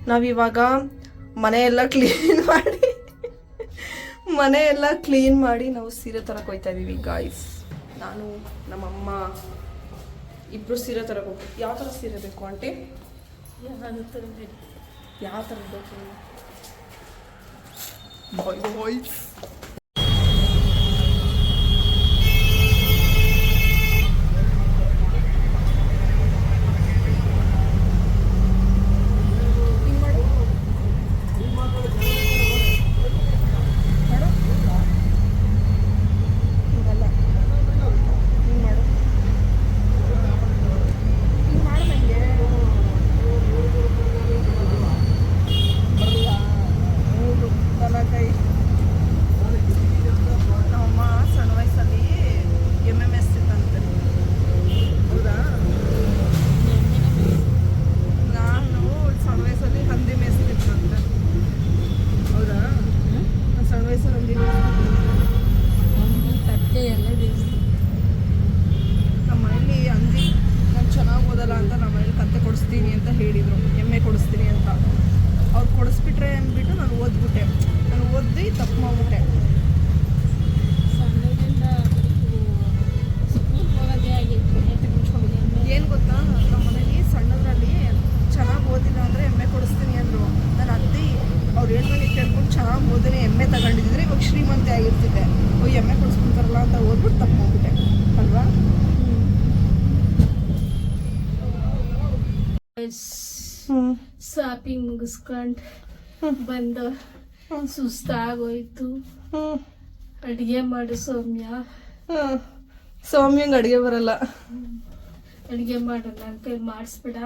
ನಾವಿವಾಗ ಮನೆಯೆಲ್ಲ ಕ್ಲೀನ್ ಮಾಡಿ ನಾವು ಸೀರೆ ತರಕ್ಕೆ ಹೋಗ್ತಾ ಇದೀವಿ ಗಾಯ್ಸ್. ನಾನು ನಮ್ಮಮ್ಮ ಇಬ್ರು ಸೀರೆ ತರಕ್ಕೆ ಹೋಗ್ತೀವಿ. ಯಾವ ಥರ ಸೀರೆ ಬೇಕು ಆಂಟಿ? ಯಾವ ಥರ ಬೇಕು? ಬಾಯ್ಸ್ ಶಾಪಿಂಗ್ ಮುಗಿಸ್ಕೊಂಡು ಬಂದ ಸುಸ್ತಾಗೋಯ್ತು. ಅಡಿಗೆ ಮಾಡು ಸೌಮ್ಯಂಗೆ ಅಡಿಗೆ ಬರಲ್ಲ. ಅಡಿಗೆ ಮಾಡಲ್ಲ ಅಂತ ಮಾಡಿಸ್ಬಿಡ.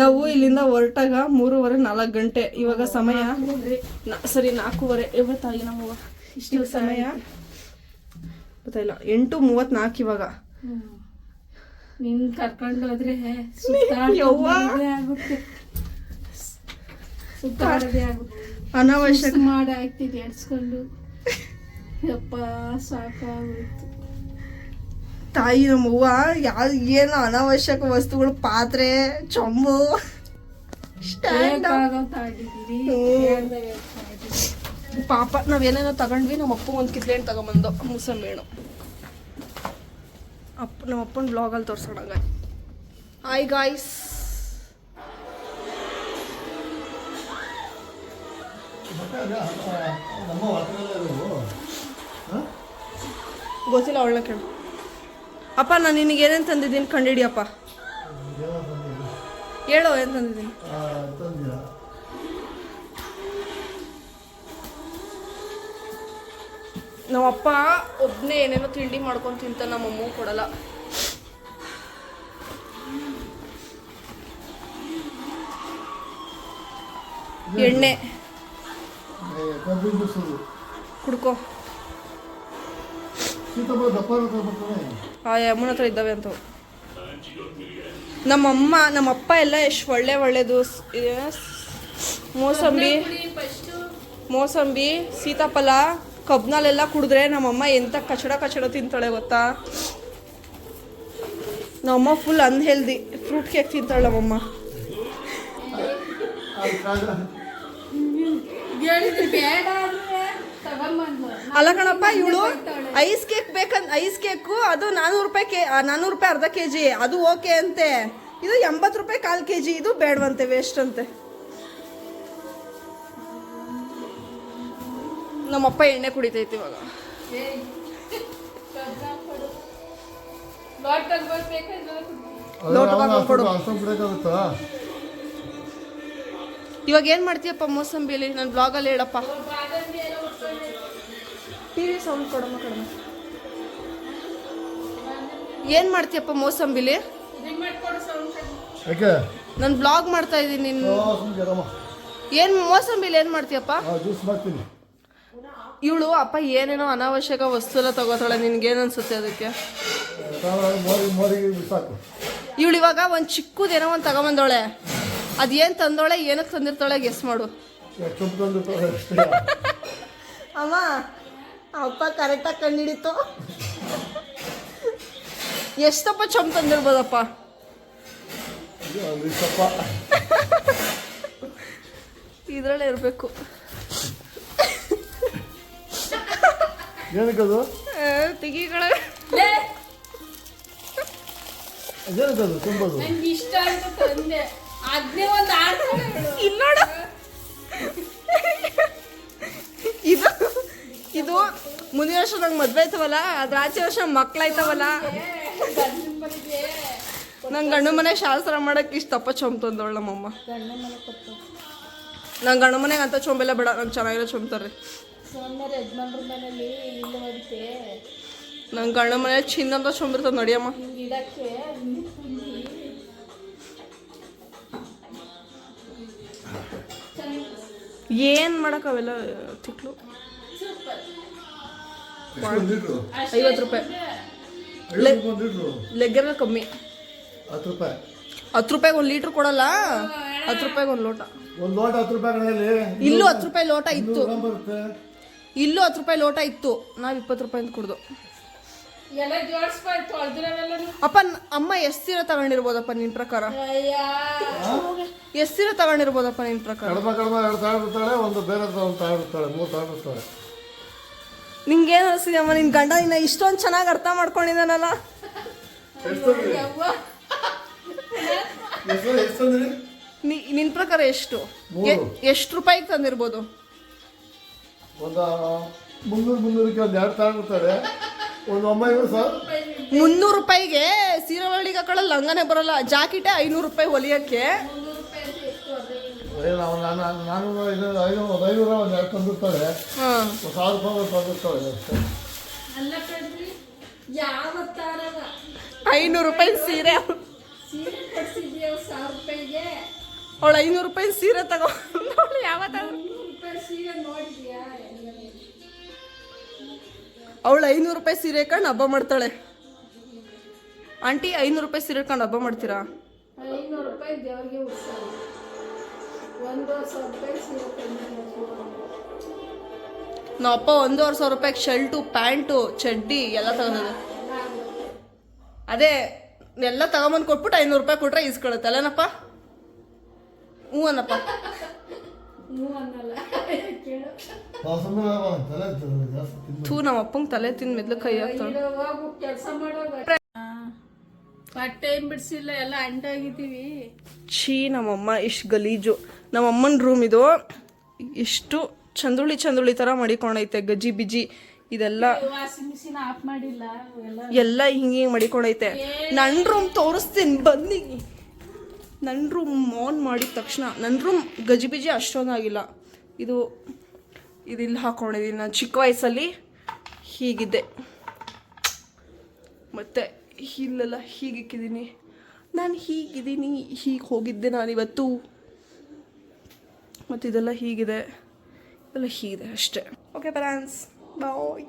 ನಾವು ಇಲ್ಲಿಂದ ಹೊರಟಾಗ 3:30-4 ಗಂಟೆ. ಇವಾಗ ಸಮಯ ಸರಿ 4:15. ಇವತ್ತಾಗಿ ನಮ್ಮವ್ವ ಇಷ್ಟು ಸಮಯ ಗೊತ್ತಾಯಿಲ್ಲ. 8:34 ಇವಾಗ. ನಿನ್ ಕರ್ಕೊಂಡು ಹೋದ್ರೆ ಸುತ್ತಾಡೋದೇ ಆಗುತ್ತೆ. ಅನಾವಶ್ಯಕ ಮಾಡಿ ಆಗ್ತಿದೆ ಎಡ್ಸ್ಕೊಂಡು. ಯಪ್ಪ ಸಾಕಾಗೋಯ್ತು ತಾಯಿ. ನಮ್ಮವ್ವ ಏನು ಅನಾವಶ್ಯಕ ವಸ್ತುಗಳು, ಪಾತ್ರೆ, ಚೊಂಬು, ಪಾಪ ನಾವೇನೇನೋ ತಗೊಂಡ್ವಿ. ನಮ್ಮ ಅಪ್ಪ ಒಂದು ಕಿತ್ಲೆಹಣ್ಣು ತಗೊಂಬಂದು ಮೂಸಂಬಿ ಹಣ್ಣು. ನಮ್ಮ ಅಪ್ಪನ ಬ್ಲಾಗಲ್ಲಿ ತೋರ್ಸೋಣಂಗ. ಹಾಯ್ ಗಾಯ್ಸ್, ಗೊತ್ತಿಲ್ಲ ಅವಳನ್ನ ಕೇಳು. ಅಪ್ಪ ನಾನು ನಿನಗೆ ಏನೇನು ತಂದಿದ್ದೀನಿ ಕಂಡಿಡಿಯಪ್ಪ. ಹೇಳೋ ಏನು ತಂದಿದ್ದೀನಿ. ನಮ್ಮಪ್ಪ ಒಬ್ಬನೇ ಏನೇನೋ ತಿಂಡಿ ಮಾಡ್ಕೊಂಡು ತಿಂತ, ನಮ್ಮಮ್ಮ ಕೊಡಲ್ಲ. ಎಣ್ಣೆ ಕುಡ್ಕೋ. ಯಮ್ಮನ ಹತ್ರ ಇದ್ದಾವೆ ಅಂತ. ನಮ್ಮಪ್ಪ ಎಲ್ಲ ಎಷ್ಟು ಒಳ್ಳೇದು. ಮೋಸಂಬಿ, ಸೀತಾಫಲ, ಕಬ್ನಲ್ಲೆಲ್ಲ ಕುಡಿದ್ರೆ ನಮ್ಮಮ್ಮ ಎಂತ ಕಚಡ ತಿಂತಾಳೆ ಗೊತ್ತಾ. ನಮ್ಮಮ್ಮ ಫುಲ್ ಅನ್ಹೆಲ್ದಿ. ಫ್ರೂಟ್ ಕೇಕ್ ತಿಂತಾಳೆ ನಮ್ಮಮ್ಮ. ಅಲ್ಲ ಕಣಪ್ಪ, ಇವಳು ಐಸ್ ಕೇಕ್ ಬೇಕಂತ. ಐಸ್ ಕೇಕು ಅದು 400 ರೂಪಾಯಿ ಅರ್ಧ kg. ಅದು ಓಕೆ ಅಂತೆ. ಇದು 80 ರೂಪಾಯಿ 1/4 kg. ಇದು ಬೇಡವಂತೆ, ವೇಸ್ಟ್ ಅಂತೆ. ನಮ್ಮಪ್ಪ ಎಣ್ಣೆ ಕುಡಿತೈತಿ ಇವಾಗ. ಇವಾಗ ಏನ್ ಮಾಡ್ತೀಯಪ್ಪ ಮೋಸಂಬಿಲಿ? ನನ್ನ ಬ್ಲಾಗಲ್ಲಿ ಹೇಳಪ್ಪ. ಟಿವಿ ಸೌಂಡ್ ಕೊಡಮ್ಮ ಕಡಿಮೆ. ಏನ್ ಮಾಡ್ತೀಯಪ್ಪ ಮೋಸಂಬಿಲಿ? ನನ್ನ ಬ್ಲಾಗ್ ಮಾಡ್ತಾ ಇದ್ದೀನಿ. ಏನ್ ಮೋಸಂಬಿಲಿ ಏನ್ ಮಾಡ್ತೀಯಪ್ಪ? ಇವಳು ಅಪ್ಪ ಏನೇನೋ ಅನಾವಶ್ಯಕ ವಸ್ತು ಎಲ್ಲ ತಗೋತಾಳೆ. ನಿನ್ಗೇನು ಅನ್ಸುತ್ತೆ ಅದಕ್ಕೆ? ಇವಳು ಇವಾಗ ಒಂದು ಚಿಕ್ಕದೇನೋ ಒಂದು ತಗೊಂಬಂದವಳೆ. ಅದೇನು ತಂದವಳೆ, ಏನಕ್ಕೆ ತಂದಿರ್ತಾಳೆ ಗೆಸ್ ಮಾಡು. ಅಮ್ಮ ಅಪ್ಪ ಕರೆಕ್ಟಾಗಿ ಕಂಡಿಡಿತು. ಎಷ್ಟಪ್ಪ ಚೊಂಬ್ ತಂದಿರ್ಬೋದಪ್ಪ? ಇದ್ರಲ್ಲೇ ಇರಬೇಕು. ಏನಕ್ಕದು ತೆಗಿಗಳ ಅದೇನಕ್ಕದು ತುಂಬೋದು? ನಂಗೆ ಇಷ್ಟ ಆಯ್ತು ತಂದೆ. ಅದ್ನೇ ಒಂದು ಆಡ್ತಾರೆ. ಇಲ್ಲಿ ನೋಡು, ಇದು ಇದು ಮುಂದಿನ ವರ್ಷ ನಂಗೆ ಮದ್ವೆ ಆಯ್ತವಲ್ಲ, ಅದ್ರ ಆಚೆ ವರ್ಷ ಮಕ್ಳಾಯ್ತವಲ್ಲ, ಗಂಡನ ಮನೆಗೆ ನಂಗೆ ಗಂಡು ಮನೆ ಶಾಸ್ತ್ರ ಮಾಡಕ್ಕೆ ಇಷ್ಟಪ್ಪ ಚೊಂಬ್ ತಂದವಳು ನಮ್ಮಮ್ಮ. ಗಂಡನ ಮನೆ ಕೊಟ್ಟು ನಂಗೆ ಗಂಡು ಮನೆಗೆ ಅಂತ ಚೊಂಬೆಲ್ಲ ಬೇಡ, ನಂಗೆ ಚೆನ್ನಾಗಿರೋ ಚೊಂಬ್ ತರ್ರಿ. ಸೋಮವಾರ ಯಜಮಾನ್ರ ಮನೇಲಿ ಇಲ್ಲ ಹೋಗುತ್ತೆ ನಂಗೆ ಗಂಡು ಮನೆ ಚಿನ್ನಂತ ಚೊಂಬ್ ಇರ್ತದೆ ನಡಿಯಮ್ಮ. ಹಿಂಗೆ ಇಡಕ್ಕೆ ಏನು ಮಾಡಕ್ಕೆ ಅವೆಲ್ಲ ತಿಕ್ಲು. ಸೂಪರ್. 50 ರೂಪಾಯಿ ಲೆಗ್ಗೆಲ್ಲ ಕಮ್ಮಿ. 10 ರೂಪಾಯಿ 10 ರೂಪಾಯಿಗೆ 1 ಲೀಟ್ರ್ ಕೊಡಲ್ಲ, 10 ರೂಪಾಯಿಗೆ 1 ಲೋಟ. ಒಂದು ಲೋಟ 10 ರೂಪಾಯಿ ಕಡೆಯಲ್ಲಿ ಇಲ್ಲೂ 10 ರೂಪಾಯಿ ಲೋಟ ಇತ್ತು, ಬರುತ್ತೆ. ಇಲ್ಲೂ 10 ರೂಪಾಯಿ ಲೋಟ ಇತ್ತು, ನಾವು 20 ರೂಪಾಯಿ ಅಂತ ಕುಡ್ದು. ಎಲ್ಲ ಜೋಡಿಸ್ಬಾರ್ದು ತೊಳೆದಿರೋವೆಲ್ಲನೂ. ಅಪ್ಪ ಅಮ್ಮ ಎಷ್ಟು ಸೀರೆ ತಗೊಂಡಿರ್ಬೋದಪ್ಪ ನಿನ್ನ ಪ್ರಕಾರ? ಎಷ್ಟು ಸೀರೆ ತಗೊಂಡಿರ್ಬೋದಪ್ಪ ನಿನ್ನ ಪ್ರಕಾರ? ಕಡಿಮೆ 2 ತಗೊಂಡಿರ್ತಾಳೆ, ಒಂದು ಬೇರೆ ಒಂದು ತಗೊಂಡಿರ್ತಾಳೆ, 3 ತಗೊಂಡಿರ್ತಾಳೆ. ನಿಂಗೇನು ಅನಿಸಿದಮ್ಮ? ನಿನ್ನ ಗಂಡ ನಿನ್ನ ಇಷ್ಟೊಂದು ಚೆನ್ನಾಗಿ ಅರ್ಥ ಮಾಡ್ಕೊಂಡಿದ್ದಾನಲ್ಲ. ಯವ್ವ. ಎಷ್ಟಂದ್ರಿ? ನಿನ್ನ ಪ್ರಕಾರ ಎಷ್ಟು ಮೂರು. ಎಷ್ಟು ರೂಪಾಯಿಗೆ ತಂದಿರ್ಬೋದು? ಒಂದು 300-300ಕ್ಕೆ ಒಂದು 2 ತಗೊಂಡಿರ್ತಾಳೆ, ಒಂದು 900 ಸಾವಿರ. 300 ರೂಪಾಯಿಗೆ ಸೀರೆ ಹೊಲಿಗೆ ಹಾಕೊಳ್ಳೋ ಲಂಗನೇ ಬರಲ್ಲ, ಜಾಕೆಟೇ 500 ರೂಪಾಯಿ ಹೊಲಿಯೋಕ್ಕೆ. 300 ರೂಪಾಯಿ ಅಂತ ಎಷ್ಟು ಅದೇ ನಾನು 500 ಒಂದು 2 ತಂದಿರ್ತಾಳೆ, ಹಾಂ 1000 ರೂಪಾಯಿ ತಂದಿರ್ತಾಳೆ ಅಷ್ಟೇ. ಅಲ್ಲ ಕಣ್ರಿ, ಯಾವತ್ತಾರವ 500 ರೂಪಾಯಿ ಸೀರೆ, ಸೀರೆ ಕೊಡ್ಸಿದ್ಯಾ 1000 ರೂಪಾಯಿಗೆ? ಅವಳು 500 ರೂಪಾಯಿ ಸೀರೆ ತಗೊಂಡು ಯಾವತ್ತಾದ್ರು 300 ರೂಪಾಯಿ ಸೀರೆ ನೋಡಿದ್ಯಾ? ಅವಳು 500 ರೂಪಾಯಿ ಸೀರೆ ಕಂಡು ಹಬ್ಬ ಮಾಡ್ತಾಳೆ. ಆಂಟಿ 500 ರೂಪಾಯಿ ಸೀರೆ ಕಂಡು ಹಬ್ಬ ಮಾಡ್ತೀರಾ? 500 ರೂಪಾಯಿ ದೇವ್ರಿಗೆ ಉಡ್ತಾರೆ, 1,000 ರೂಪಾಯಿ ಸೀರೆ ತಂದಿದ್ದಾರೆ. ನಮ್ಮ ಅಪ್ಪ 1,500 ರೂಪಾಯಿಗೆ ಶರ್ಟು, ಪ್ಯಾಂಟು, ಚಡ್ಡಿ ಎಲ್ಲ ತಗೊಂಡಿದೆ. ಅದೇ ಎಲ್ಲ ತಗೊಂಬಂದು ಕೊಟ್ಬಿಟ್ಟು 500 ರೂಪಾಯಿ ಕೊಟ್ರೆ ಇಸ್ಕೊಳುತ್ತೆ ಅಲ್ಲೇನಪ್ಪ? ಹ್ಞೂ ಅನ್ನಪ್ಪ. ಹ್ಞೂ ಅನ್ನಲ್ಲ ಕೇಳು. ತಲೆ ಜಾಸ್ತಿ ತಿಂದು ಥೂ, ನಮ್ಮ ಅಪ್ಪಂಗೆ ತಲೆ ತಿಂದ ಮೆದ್ಲು ಕೈ ಹಾಕ್ತಾಳೆ. ಇರೋ ಹೋಗು ಕೆಲಸ ಮಾಡೋಗ. ಬಟ್ಟೆ ಏನ್ ಬಿಡ್ಸಿಲ್ಲ, ಎಲ್ಲ ಅಂಟಾಗಿದ್ದೀವಿ. ಛೀ, ನಮ್ಮಮ್ಮ ಇಷ್ಟು ಗಲೀಜು. ನಮ್ಮಮ್ಮನ ರೂಮ್ ಇದು ಇಷ್ಟು ಚಂದುಳಿ ಥರ ಮಡಿಕೊಂಡೈತೆ, ಗಜಿ ಬಿಜಿ ಇದೆಲ್ಲ ವಾಷಿಂಗ್ ಮಿಷಿನ್ ಆಫ್ ಮಾಡಿಲ್ಲ ಎಲ್ಲ ಹಿಂಗೆ ಮಡಿಕೊಂಡೈತೆ. ನನ್ನ ರೂಮ್ ತೋರಿಸ್ತೀನಿ ಬನ್ನಿ. ನನ್ನ ರೂಮ್ ಆನ್ ಮಾಡಿದ ತಕ್ಷಣ ನನ್ನ ರೂಮ್ ಗಜಿಬಿಜಿ ಅಷ್ಟೊಂದಾಗಿಲ್ಲ. ಇದು ಇಲ್ಲಿ ಹಾಕ್ಕೊಂಡಿದ್ದೀನಿ. ನಾನು ಚಿಕ್ಕ ವಯಸ್ಸಲ್ಲಿ ಹೀಗಿದ್ದೆ, ಮತ್ತು ಇಲ್ಲೆಲ್ಲ ಹೀಗಿಕ್ಕಿದ್ದೀನಿ. ನಾನು ಹೀಗಿದ್ದೀನಿ, ಹೀಗೆ ಹೋಗಿದ್ದೆ ನಾನಿವತ್ತು. ಮತ್ತು ಇದೆಲ್ಲ ಹೀಗಿದೆ, ಎಲ್ಲ ಹೀಗಿದೆ ಅಷ್ಟೇ. ಓಕೆ ಫ್ರೆಂಡ್ಸ್, ಬಾಯ್.